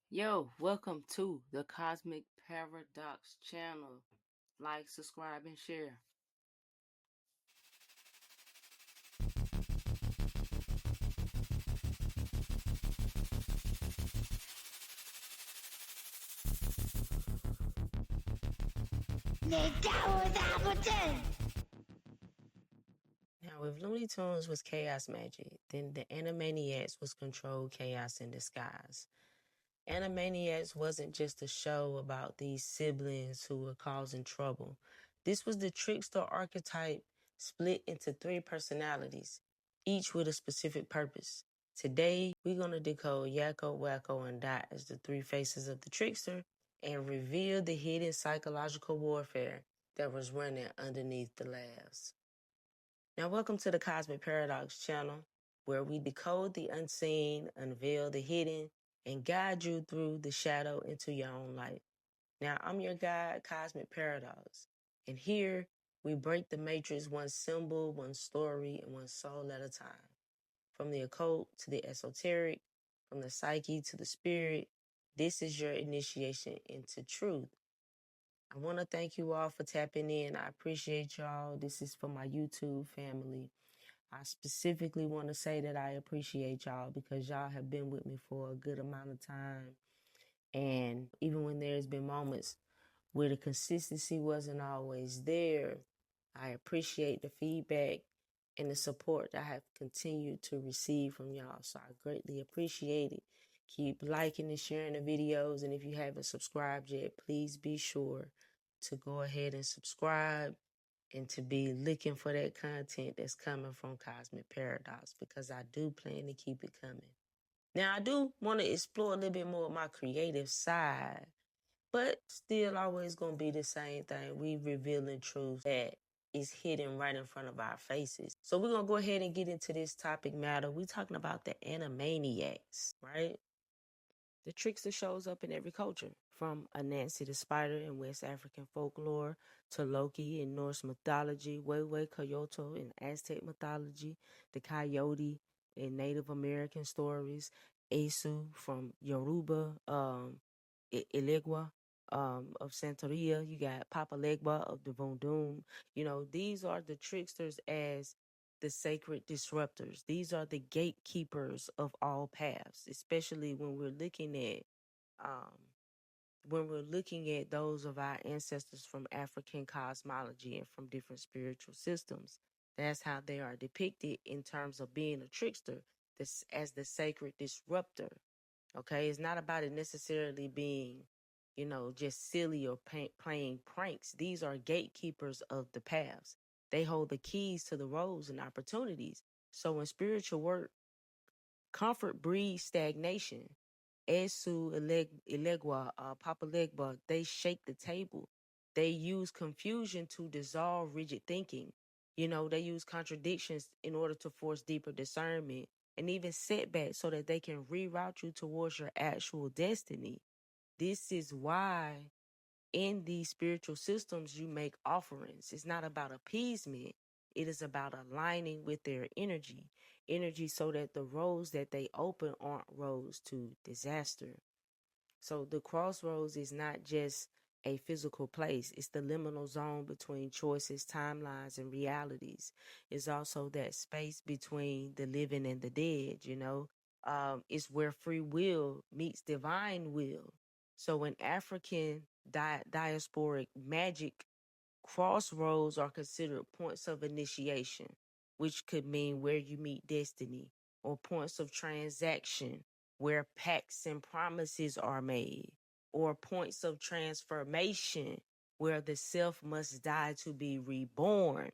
Yo, welcome to the Cosmic Paradox channel. Like, subscribe, and share. Now, if Looney Tunes was chaos magic, then the Animaniacs was controlled chaos in disguise. Animaniacs wasn't just a show about these siblings who were causing trouble. This was the Trickster Archetype split into 3 personalities, each with a specific purpose. Today, we're going to decode Yakko, Wakko, and Dot as the 3 faces of the Trickster and reveal the hidden psychological warfare that was running underneath the laughs. Now, welcome to the Cosmic Paradox channel, where we decode the unseen, unveil the hidden, and guide you through the shadow into your own light. Now, I'm your guide, Cosmic Paradox, and here we break the matrix one symbol, one story, and one soul at a time. From the occult to the esoteric, from the psyche to the spirit, this is your initiation into truth. I want to thank you all for tapping in. I appreciate y'all. This is for my YouTube family. I specifically want to say that I appreciate y'all because y'all have been with me for a good amount of time. And even when there's been moments where the consistency wasn't always there, I appreciate the feedback and the support I have continued to receive from y'all. So I greatly appreciate it. Keep liking and sharing the videos. And if you haven't subscribed yet, please be sure to go ahead and subscribe and to be looking for that content that's coming from Cosmic Paradox, because I do plan to keep it coming. Now, I do want to explore a little bit more of my creative side, but still always going to be the same thing. We revealing truth that is hidden right in front of our faces. So we're going to go ahead and get into this topic matter. We're talking about the Animaniacs, right? The trickster shows up in every culture, from Anansi the spider in West African folklore to Loki in Norse mythology, Wewe Coyote in Aztec mythology, the coyote in Native American stories, Esu from Yoruba, Ilegua of Santeria. You got Papa Legba of the Vondum. You know, these are the tricksters as the sacred disruptors. These are the gatekeepers of all paths, especially um, when we're looking at those of our ancestors from African cosmology and from different spiritual systems. That's how they are depicted in terms of being a trickster, this as the sacred disruptor. Okay, it's not about it necessarily being, just silly or playing pranks. These are gatekeepers of the paths. They hold the keys to the roads and opportunities. So in spiritual work, comfort breeds stagnation. Esu, Ilegua, Papa Legba, they shake the table. They use confusion to dissolve rigid thinking. They use contradictions in order to force deeper discernment and even setbacks so that they can reroute you towards your actual destiny. This is why in these spiritual systems you make offerings. It's not about appeasement. It is about aligning with their energy so that the roads that they open aren't roads to disaster. So the crossroads is not just a physical place. It's the liminal zone between choices, timelines, and realities. It's also that space between the living and the dead. It's where free will meets divine will. So in African diasporic magic, crossroads are considered points of initiation, which could mean where you meet destiny, or points of transaction, where pacts and promises are made, or points of transformation, where the self must die to be reborn.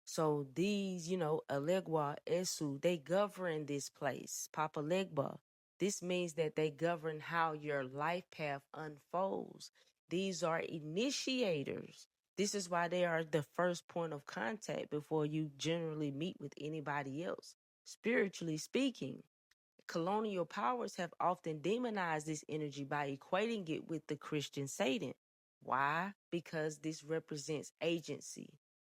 So these, Alegwa, Esu, they govern this place. Papa Legba. This means that they govern how your life path unfolds. These are initiators. This is why they are the first point of contact before you generally meet with anybody else. Spiritually speaking, colonial powers have often demonized this energy by equating it with the Christian Satan. Why? Because this represents agency.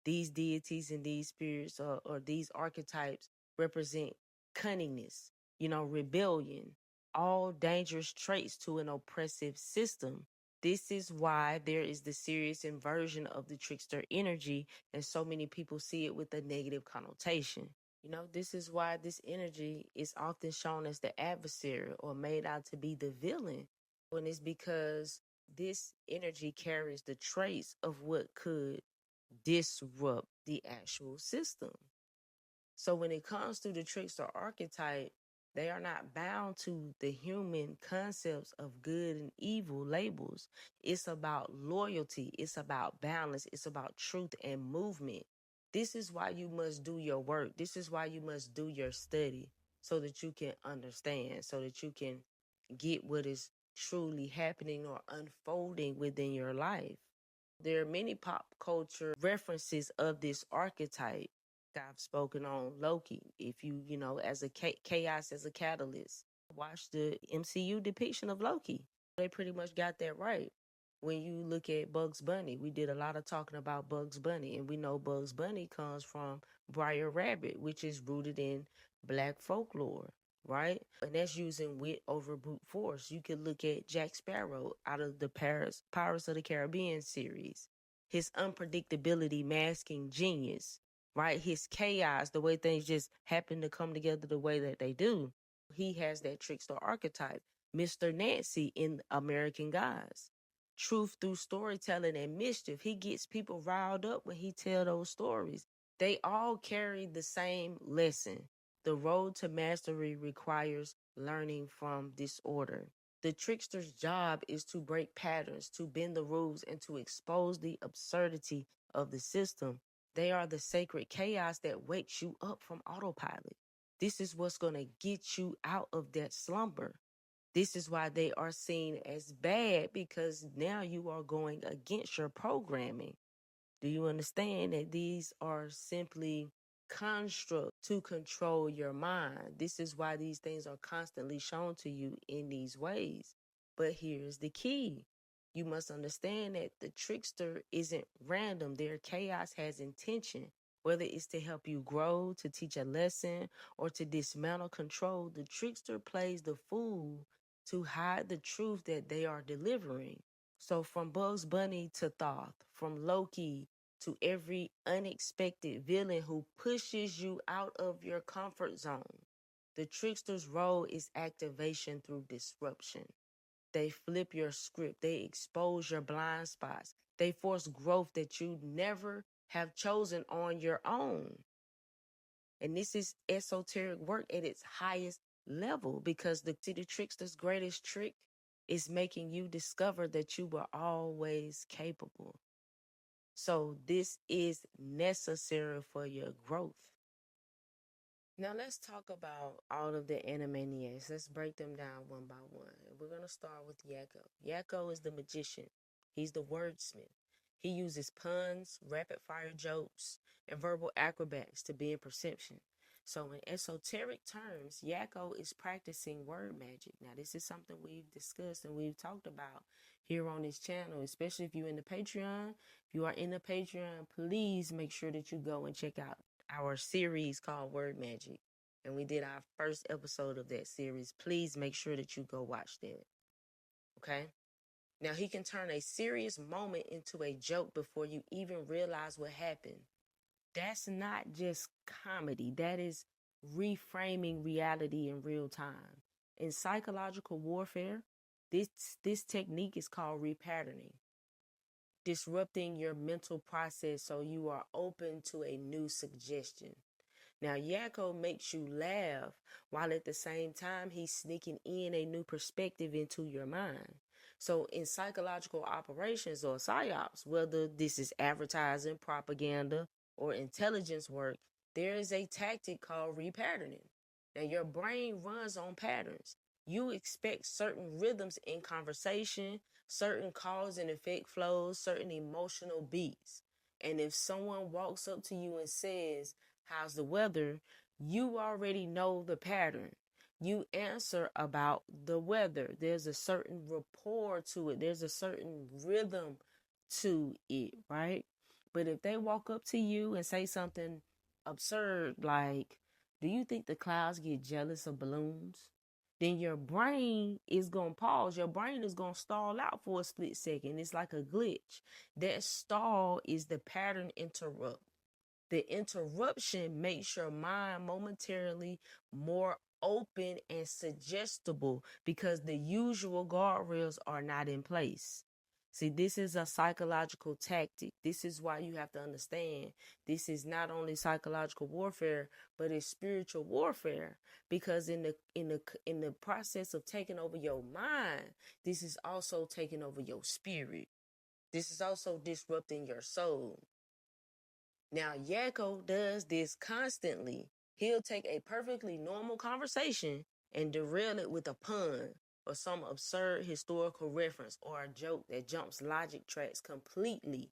These deities and these spirits or these archetypes represent cunningness, rebellion. all dangerous traits to an oppressive system. This is why there is the serious inversion of the trickster energy, and so many people see it with a negative connotation. This is why this energy is often shown as the adversary or made out to be the villain. And it's because this energy carries the traits of what could disrupt the actual system. So when it comes to the trickster archetype, they are not bound to the human concepts of good and evil labels. It's about loyalty, it's about balance, it's about truth and movement. This is why you must do your work. This is why you must do your study so that you can understand, so that you can get what is truly happening or unfolding within your life. There are many pop culture references of this archetype. I've spoken on Loki. If as a chaos as a catalyst, watch the MCU depiction of Loki. They pretty much got that right. When you look at Bugs Bunny, we did a lot of talking about Bugs Bunny, and we know Bugs Bunny comes from Briar Rabbit, which is rooted in Black folklore, right? And that's using wit over brute force. You could look at Jack Sparrow out of the Pirates of the Caribbean series. His unpredictability masking genius, right? His chaos, the way things just happen to come together the way that they do. He has that trickster archetype. Mr. Nancy in American Gods. Truth through storytelling and mischief. He gets people riled up when he tell those stories. They all carry the same lesson. The road to mastery requires learning from disorder. The trickster's job is to break patterns, to bend the rules, and to expose the absurdity of the system. They are the sacred chaos that wakes you up from autopilot. This is what's going to get you out of that slumber. This is why they are seen as bad, because now you are going against your programming. Do you understand that these are simply constructs to control your mind? This is why these things are constantly shown to you in these ways. But here's the key. You must understand that the trickster isn't random. Their chaos has intention. Whether it's to help you grow, to teach a lesson, or to dismantle control, the trickster plays the fool to hide the truth that they are delivering. So from Bugs Bunny to Thoth, from Loki to every unexpected villain who pushes you out of your comfort zone, the trickster's role is activation through disruption. They flip your script. They expose your blind spots. They force growth that you never have chosen on your own. And this is esoteric work at its highest level, because the trickster's greatest trick is making you discover that you were always capable. So this is necessary for your growth. Now let's talk about all of the Animaniacs. Let's break them down one by one. We're going to start with Yakko. Yakko is the magician. He's the wordsmith. He uses puns, rapid fire jokes, and verbal acrobats to be in perception. So in esoteric terms, Yakko is practicing word magic. Now this is something we've discussed and we've talked about here on this channel, especially if you're in the Patreon. If you are in the Patreon, please make sure that you go and check out our series called Word Magic. And we did our first episode of that series. Please make sure that you go watch that. Okay? Now, he can turn a serious moment into a joke before you even realize what happened. That's not just comedy. That is reframing reality in real time. In psychological warfare, this technique is called repatterning. Disrupting your mental process so you are open to a new suggestion. Now, Yakko makes you laugh while at the same time he's sneaking in a new perspective into your mind. So in psychological operations or psyops, whether this is advertising, propaganda, or intelligence work, there is a tactic called repatterning. Now, your brain runs on patterns. You expect certain rhythms in conversation, certain cause and effect flows, certain emotional beats. And if someone walks up to you and says, "How's the weather?" you already know the pattern. You answer about the weather. There's a certain rapport to it. There's a certain rhythm to it, right? But if they walk up to you and say something absurd like, "Do you think the clouds get jealous of balloons?" then your brain is going to pause. Your brain is going to stall out for a split second. It's like a glitch. That stall is the pattern interrupt. The interruption makes your mind momentarily more open and suggestible because the usual guardrails are not in place. See, this is a psychological tactic. This is why you have to understand this is not only psychological warfare, but it's spiritual warfare. Because in the process of taking over your mind, this is also taking over your spirit. This is also disrupting your soul. Now, Yakko does this constantly. He'll take a perfectly normal conversation and derail it with a pun or some absurd historical reference or a joke that jumps logic tracks completely.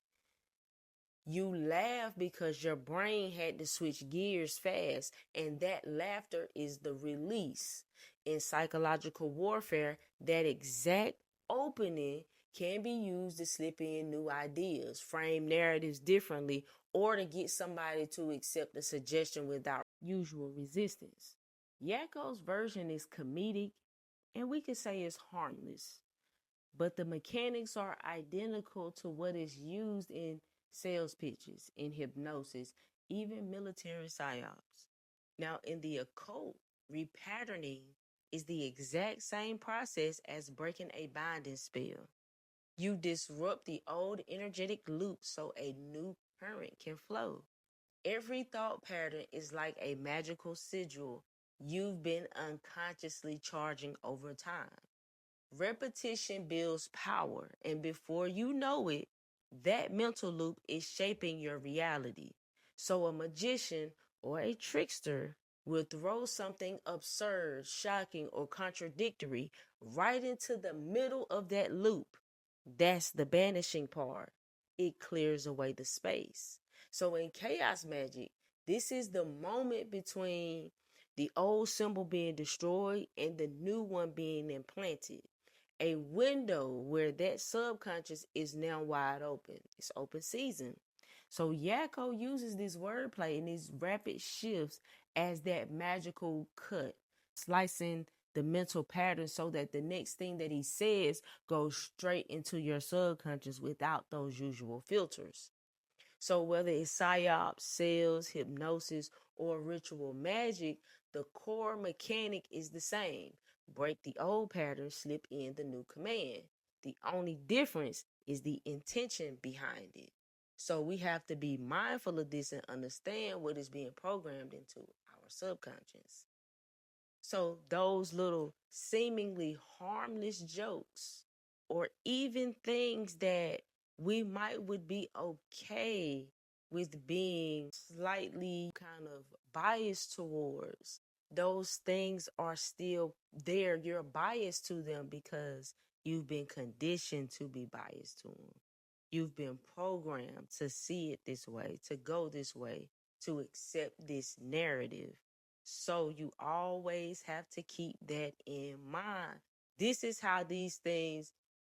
You laugh because your brain had to switch gears fast, and that laughter is the release. In psychological warfare, that exact opening can be used to slip in new ideas, frame narratives differently, or to get somebody to accept a suggestion without usual resistance. Yakko's version is comedic, and we could say it's harmless, but the mechanics are identical to what is used in sales pitches, in hypnosis, even military psyops. Now, in the occult, repatterning is the exact same process as breaking a binding spell. You disrupt the old energetic loop so a new current can flow. Every thought pattern is like a magical sigil you've been unconsciously charging over time. Repetition builds power, and before you know it, that mental loop is shaping your reality. So, a magician or a trickster will throw something absurd, shocking, or contradictory right into the middle of that loop. That's the banishing part. It clears away the space. So, in chaos magic, this is the moment between the old symbol being destroyed and the new one being implanted, a window where that subconscious is now wide open. It's open season. So Yakko uses this wordplay and these rapid shifts as that magical cut, slicing the mental pattern so that the next thing that he says goes straight into your subconscious without those usual filters. So whether it's psyops, sales, hypnosis, or ritual magic, the core mechanic is the same. Break the old pattern, slip in the new command. The only difference is the intention behind it. So we have to be mindful of this and understand what is being programmed into our subconscious. So those little seemingly harmless jokes, or even things that we might would be okay with being slightly kind of biased towards, those things are still there. You're biased to them because you've been conditioned to be biased to them. You've been programmed to see it this way, to go this way, to accept this narrative. So you always have to keep that in mind. This is how these things,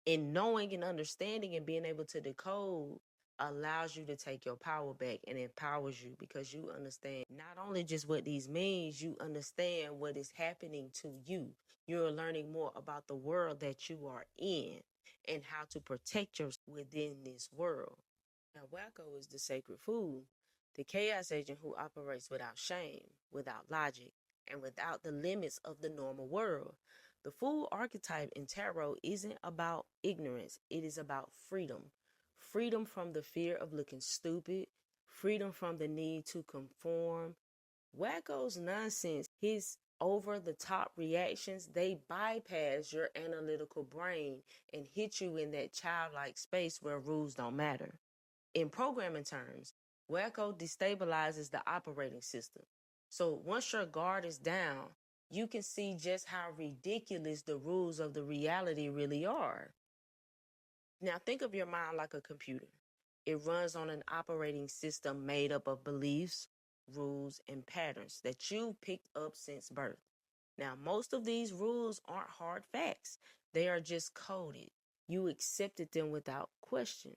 in knowing and understanding and being able to decode, allows you to take your power back and empowers you, because you understand not only just what these means, you understand what is happening to you. You're learning more about the world that you are in and how to protect yourself within this world. Now, Wakko is the sacred fool, the chaos agent who operates without shame, without logic, and without the limits of the normal world. The fool archetype in tarot isn't about ignorance, it is about freedom. Freedom from the fear of looking stupid, freedom from the need to conform. Wakko's nonsense, his over the top reactions, they bypass your analytical brain and hit you in that childlike space where rules don't matter. In programming terms, Wakko destabilizes the operating system. So once your guard is down, you can see just how ridiculous the rules of the reality really are. Now think of your mind like a computer. It runs on an operating system made up of beliefs, rules, and patterns that you picked up since birth. Now, most of these rules aren't hard facts. They are just coded. You accepted them without question.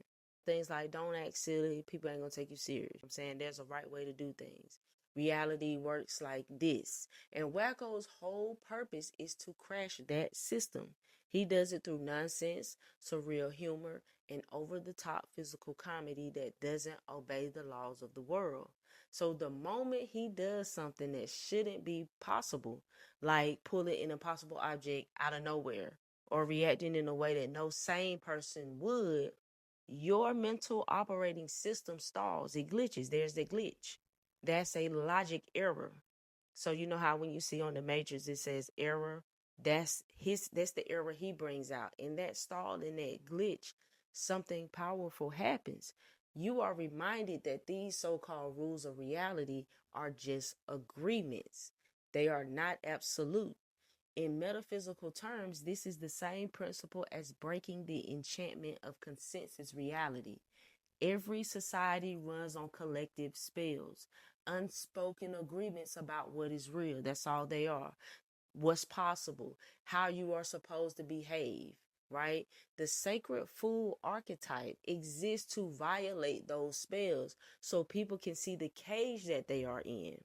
Things like don't act silly, people ain't gonna take you serious. I'm saying there's a right way to do things. Reality works like this. And Wakko's whole purpose is to crash that system. He does it through nonsense, surreal humor, and over the top physical comedy that doesn't obey the laws of the world. So the moment he does something that shouldn't be possible, like pulling an impossible object out of nowhere or reacting in a way that no sane person would, your mental operating system stalls. It glitches. There's the glitch. That's a logic error. So you know how when you see on the matrix it says error, that's the error he brings out. In that stall, in that glitch, something powerful happens. You are reminded that these so-called rules of reality are just agreements. They are not absolute. In metaphysical terms, this is the same principle as breaking the enchantment of consensus reality. Every society runs on collective spells, unspoken agreements about what is real. That's all they are. What's possible, how you are supposed to behave, right? The sacred fool archetype exists to violate those spells so people can see the cage that they are in.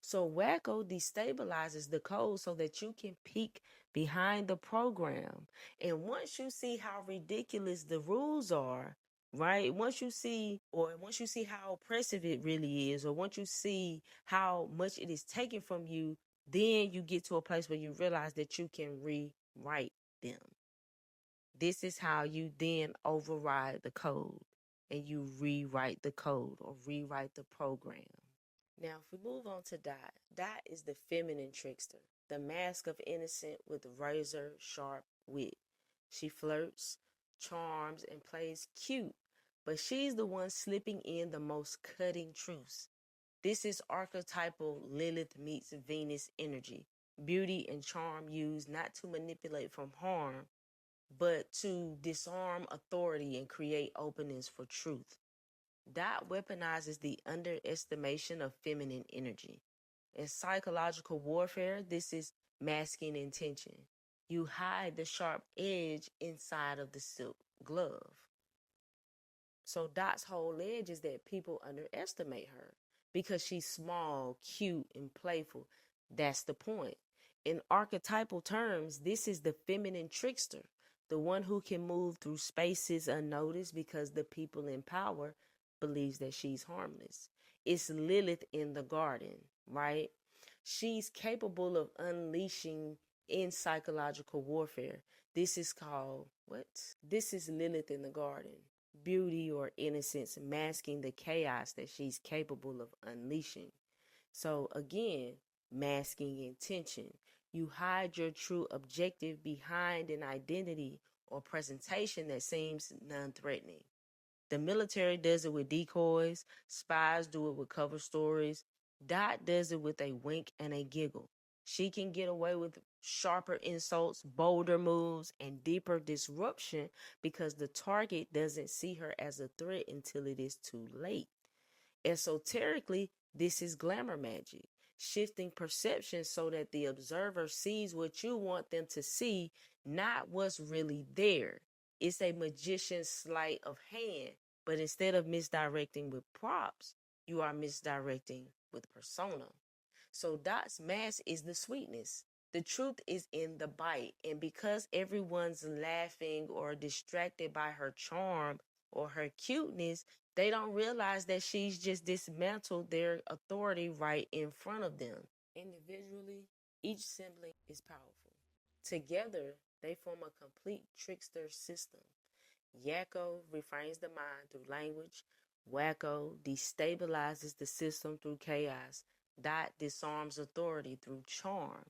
So Wakko destabilizes the code so that you can peek behind the program. And once you see how ridiculous the rules are, right? Once you see how oppressive it really is, or once you see how much it is taken from you, then you get to a place where you realize that you can rewrite them. This is how you then override the code and you rewrite the code or rewrite the program. Now, if we move on to Dot, Dot is the feminine trickster, the mask of innocent with razor sharp wit. She flirts, charms, and plays cute, but she's the one slipping in the most cutting truths. This is archetypal Lilith meets Venus energy, beauty and charm used not to manipulate from harm, but to disarm authority and create openings for truth. Dot weaponizes the underestimation of feminine energy. In psychological warfare, this is masking intention. You hide the sharp edge inside of the silk glove. So Dot's whole edge is that people underestimate her because she's small, cute, and playful. That's the point. In archetypal terms, this is the feminine trickster, the one who can move through spaces unnoticed because the people in power believes that she's harmless. It's Lilith in the garden, right? She's capable of unleashing in psychological warfare. This is called what? This is Lilith in the garden. Beauty or innocence masking the chaos that she's capable of unleashing. So again, masking intention. You hide your true objective behind an identity or presentation that seems non-threatening. The military does it with decoys, spies do it with cover stories. Dot does it with a wink and a giggle. She can get away with sharper insults, bolder moves, and deeper disruption because the target doesn't see her as a threat until it is too late. Esoterically, this is glamour magic, shifting perception so that the observer sees what you want them to see, not what's really there. It's a magician's sleight of hand, but instead of misdirecting with props, you are misdirecting with persona. So Dot's mask is the sweetness. The truth is in the bite. And because everyone's laughing or distracted by her charm or her cuteness, they don't realize that she's just dismantled their authority right in front of them. Individually, each sibling is powerful. Together, they form a complete trickster system. Yakko refrains the mind through language. Wakko destabilizes the system through chaos. Dot disarms authority through charm.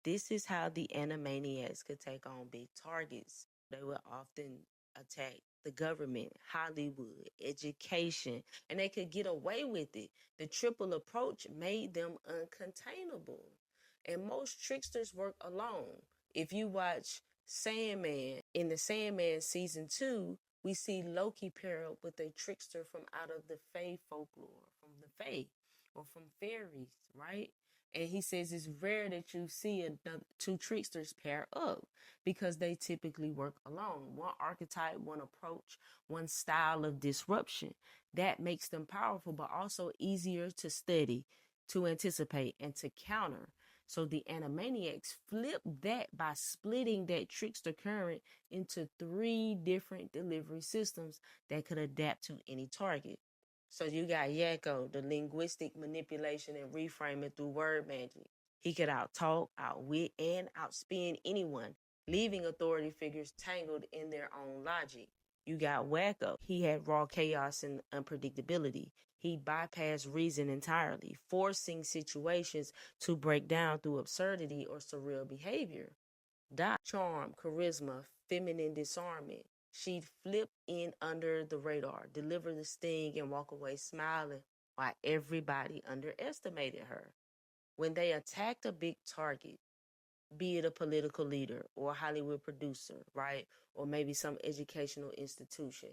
This is how the Animaniacs could take on big targets. They would often attack the government, Hollywood, education, and they could get away with it. The triple approach made them uncontainable. And most tricksters work alone. If you watch Sandman, in the Sandman season 2, we see Loki pair up with a trickster from out of the Fae folklore, from the Fae or from fairies, right? And he says it's rare that you see two tricksters pair up because they typically work alone. One archetype, one approach, one style of disruption. That makes them powerful, but also easier to study. to anticipate and to counter. So the Animaniacs flipped that by splitting that trickster current into 3 different delivery systems that could adapt to any target. So you got Yakko, the linguistic manipulation and reframing through word magic. He could outtalk, outwit, and outspin anyone, leaving authority figures tangled in their own logic. You got Wakko. He had raw chaos and unpredictability. He bypassed reason entirely, forcing situations to break down through absurdity or surreal behavior. Dot, charm, charisma, feminine disarmament. She'd flip in under the radar, deliver the sting, and walk away smiling while everybody underestimated her. When they attacked a big target, be it a political leader or a Hollywood producer, right? Or maybe some educational institution.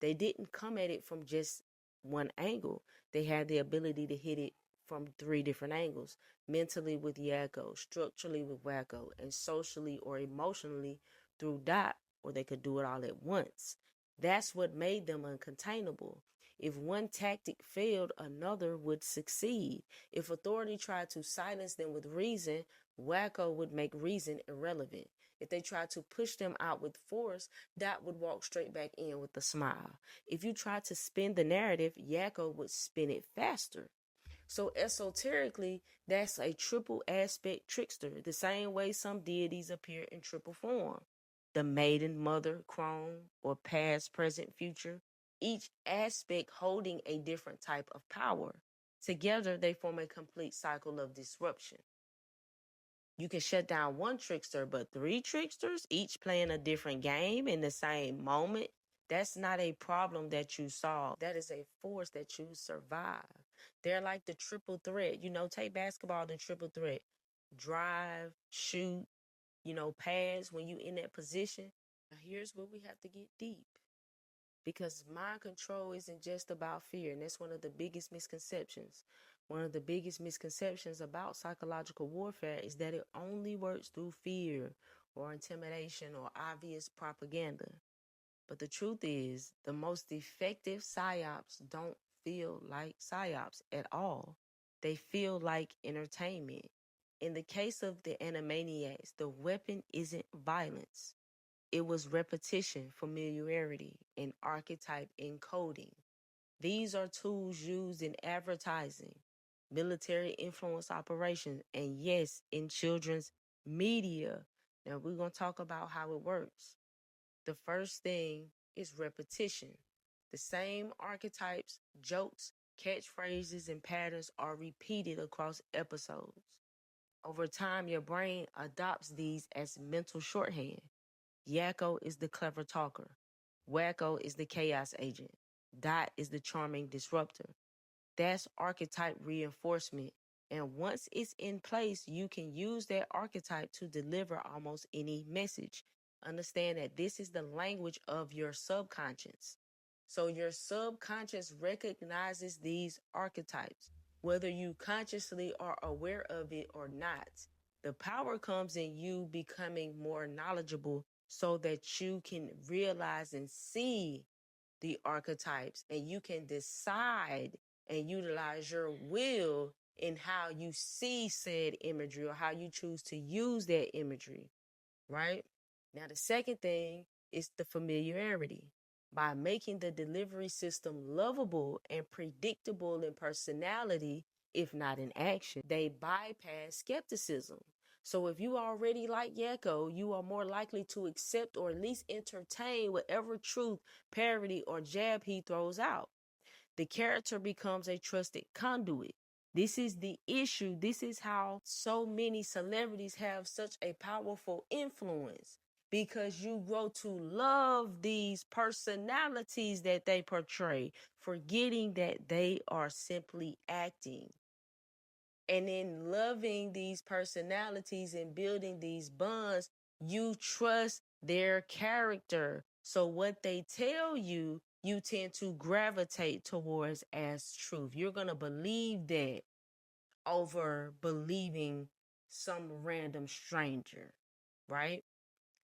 They didn't come at it from just one angle. They had the ability to hit it from 3 different angles: mentally with Yakko, structurally with Wakko, and socially or emotionally through Dot, or they could do it all at once. That's what made them uncontainable. If one tactic failed, another would succeed. If authority tried to silence them with reason, Wakko would make reason irrelevant. If they tried to push them out with force, Dot would walk straight back in with a smile. If you tried to spin the narrative, Yakko would spin it faster. So esoterically, that's a triple aspect trickster, the same way some deities appear in triple form. The maiden, mother, crone, or past, present, future, each aspect holding a different type of power. Together, they form a complete cycle of disruption. You can shut down one trickster, but 3 tricksters, each playing a different game in the same moment, that's not a problem that you solve. That is a force that you survive. They're like the triple threat. Take basketball, the triple threat: drive, shoot, pass when you in that position. Now, here's where we have to get deep, because mind control isn't just about fear, and that's one of the biggest misconceptions. One of the biggest misconceptions about psychological warfare is that it only works through fear or intimidation or obvious propaganda. But the truth is, the most effective psyops don't feel like psyops at all. They feel like entertainment. In the case of the Animaniacs, the weapon isn't violence. It was repetition, familiarity, and archetype encoding. These are tools used in advertising, military influence operations, and yes, in children's media. Now, we're going to talk about how it works. The first thing is repetition. The same archetypes, jokes, catchphrases, and patterns are repeated across episodes. Over time, your brain adopts these as mental shorthand. Yakko is the clever talker. Wakko is the chaos agent. Dot is the charming disruptor. That's archetype reinforcement. And once it's in place, you can use that archetype to deliver almost any message. Understand that this is the language of your subconscious. So your subconscious recognizes these archetypes, whether you consciously are aware of it or not. The power comes in you becoming more knowledgeable so that you can realize and see the archetypes, and you can decide and utilize your will in how you see said imagery or how you choose to use that imagery, right? Now, the second thing is the familiarity. By making the delivery system lovable and predictable in personality, if not in action, they bypass skepticism. So if you already like Yakko, you are more likely to accept or at least entertain whatever truth, parody, or jab he throws out. The character becomes a trusted conduit. This is the issue. This is how so many celebrities have such a powerful influence, because you grow to love these personalities that they portray, forgetting that they are simply acting. And in loving these personalities and building these bonds, you trust their character. So what they tell you, you tend to gravitate towards as truth. You're going to believe that over believing some random stranger, right?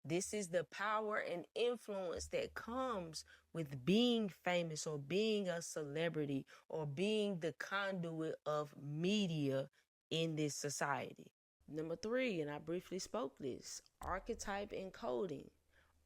This is the power and influence that comes with being famous or being a celebrity or being the conduit of media in this society. Number 3, and I briefly spoke this, archetype encoding.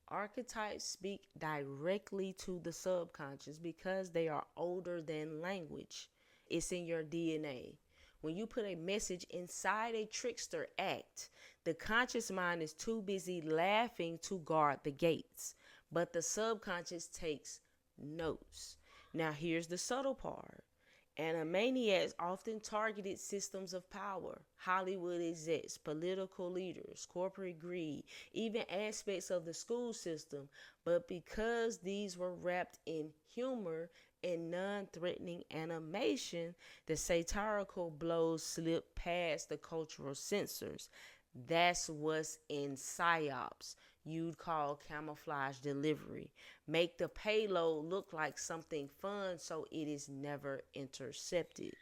Archetypes speak directly to the subconscious because they are older than language. It's in your DNA. When you put a message inside a trickster act, the conscious mind is too busy laughing to guard the gates, but the subconscious takes notes. Now, here's the subtle part. Animaniacs often targeted systems of power, Hollywood execs, political leaders, corporate greed, even aspects of the school system. But because these were wrapped in humor and non-threatening animation, the satirical blows slipped past the cultural censors. That's what's in PSYOPs. You'd call camouflage delivery. Make the payload look like something fun so it is never intercepted.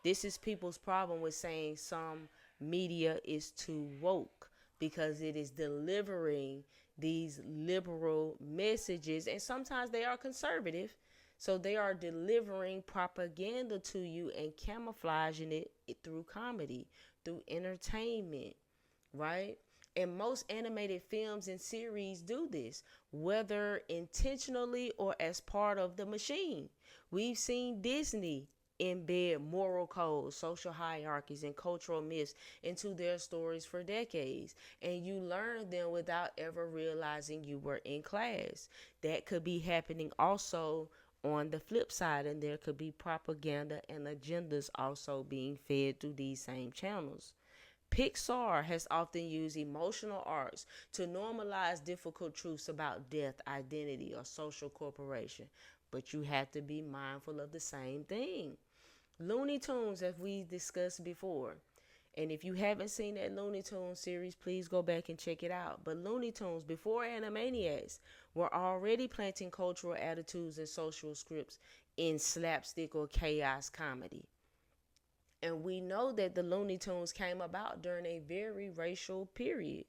This is people's problem with saying some media is too woke because it is delivering these liberal messages, and sometimes they are conservative. So they are delivering propaganda to you and camouflaging it through comedy, through entertainment, right? And most animated films and series do this, whether intentionally or as part of the machine. We've seen Disney embed moral codes, social hierarchies, and cultural myths into their stories for decades, and you learn them without ever realizing you were in class. That could be happening also on the flip side, and there could be propaganda and agendas also being fed through these same channels. Pixar has often used emotional arcs to normalize difficult truths about death, identity, or social corporation. But you have to be mindful of the same thing. Looney Tunes, as we discussed before. And if you haven't seen that Looney Tunes series, please go back and check it out. But Looney Tunes, before Animaniacs, were already planting cultural attitudes and social scripts in slapstick or chaos comedy. And we know that the Looney Tunes came about during a very racial period,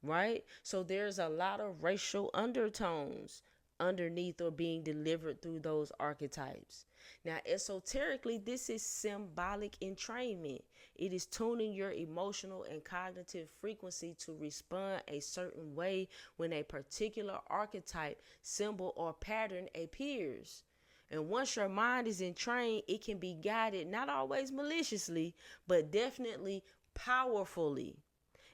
right? So there's a lot of racial undertones underneath or being delivered through those archetypes. Now, esoterically, this is symbolic entrainment. It is tuning your emotional and cognitive frequency to respond a certain way when a particular archetype, symbol, or pattern appears. And once your mind is entrained, it can be guided, not always maliciously, but definitely powerfully.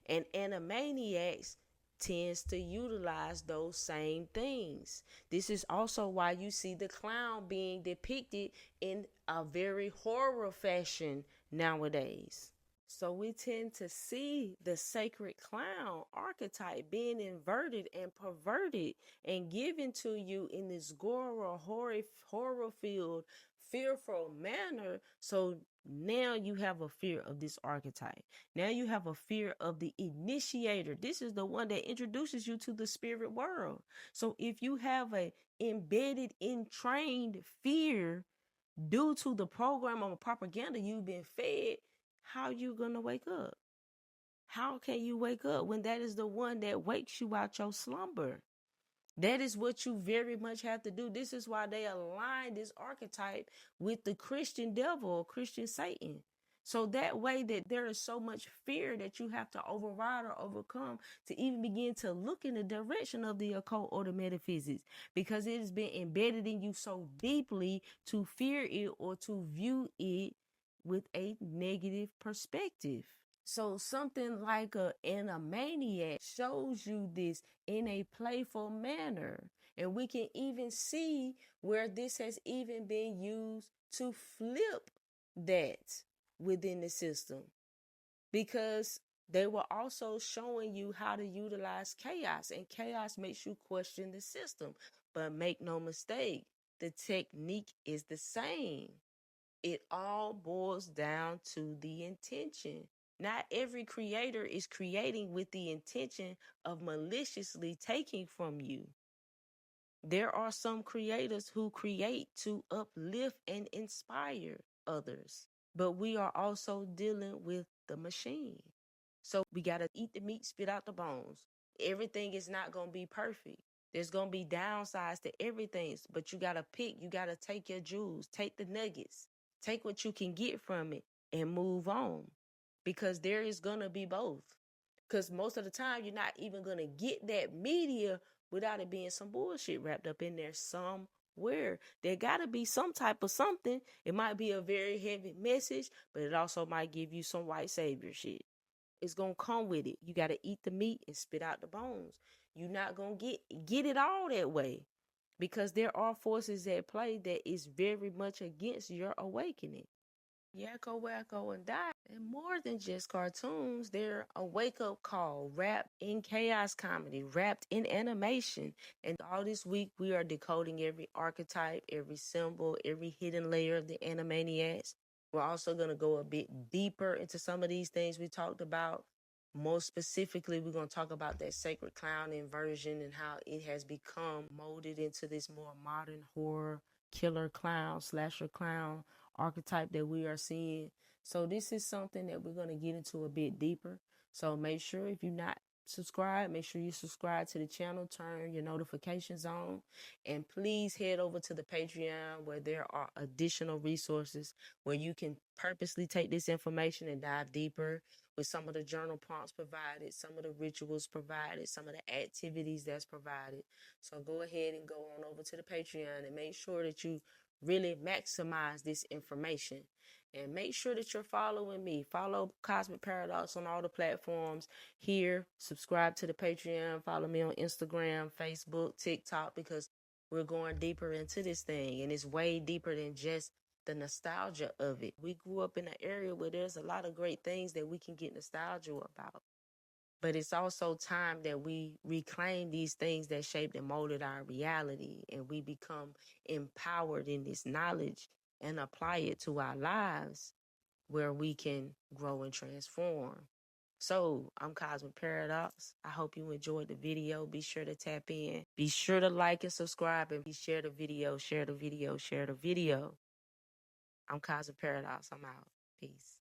And Animaniacs tends to utilize those same things. This is also why you see the clown being depicted in a very horror fashion nowadays. So we tend to see the sacred clown archetype being inverted and perverted and given to you in this gore horror filled, fearful manner. So now you have a fear of this archetype. Now you have a fear of the initiator. This is the one that introduces you to the spirit world. So if you have a embedded, entrained fear due to the program or propaganda you've been fed, how you gonna wake up? How can you wake up when that is the one that wakes you out your slumber? That is what you very much have to do. This is why they align this archetype with the Christian devil or Christian Satan. So that way that there is so much fear that you have to override or overcome to even begin to look in the direction of the occult or the metaphysics, because it has been embedded in you so deeply to fear it or to view it with a negative perspective. So something like a Animaniac shows you this in a playful manner. And we can even see where this has even been used to flip that within the system. Because they were also showing you how to utilize chaos. And chaos makes you question the system. But make no mistake, the technique is the same. It all boils down to the intention. Not every creator is creating with the intention of maliciously taking from you. There are some creators who create to uplift and inspire others. But we are also dealing with the machine. So we got to eat the meat, spit out the bones. everything is not going to be perfect. There's going to be downsides to everything, but you got to pick. You got to take your jewels, take the nuggets, take what you can get from it and move on, because there is going to be both. Because most of the time, you're not even going to get that media without it being some bullshit wrapped up in there somewhere. There got to be some type of something. It might be a very heavy message, but it also might give you some white savior shit. It's going to come with it. You got to eat the meat and spit out the bones. You're not going to get it all that way, because there are forces at play that is very much against your awakening. Yakko, Wakko, and Die. And more than just cartoons, they're a wake-up call wrapped in chaos comedy, wrapped in animation. And all this week, we are decoding every archetype, every symbol, every hidden layer of the Animaniacs. We're also going to go a bit deeper into some of these things we talked about. Most specifically, we're going to talk about that sacred clown inversion and how it has become molded into this more modern horror killer clown, slasher clown archetype that we are seeing. So this is something that we're going to get into a bit deeper. So make sure, if you're not subscribed, make sure you subscribe to the channel, turn your notifications on, and please head over to the Patreon, where there are additional resources where you can purposely take this information and dive deeper with some of the journal prompts provided, some of the rituals provided, some of the activities that's provided. So go ahead and go on over to the Patreon and make sure that you really maximize this information. And make sure that you're following me. Follow Cosmic Paradox on all the platforms here. Subscribe to the Patreon. Follow me on Instagram, Facebook, TikTok, because we're going deeper into this thing. And it's way deeper than just the nostalgia of it. We grew up in an area where there's a lot of great things that we can get nostalgia about. But it's also time that we reclaim these things that shaped and molded our reality, and we become empowered in this knowledge and apply it to our lives, where we can grow and transform. So I'm Cosmic Paradox. I hope you enjoyed the video. Be sure to tap in. Be sure to like and subscribe, and share the video, share the video, share the video. I'm Cosmic Paradox. I'm out. Peace.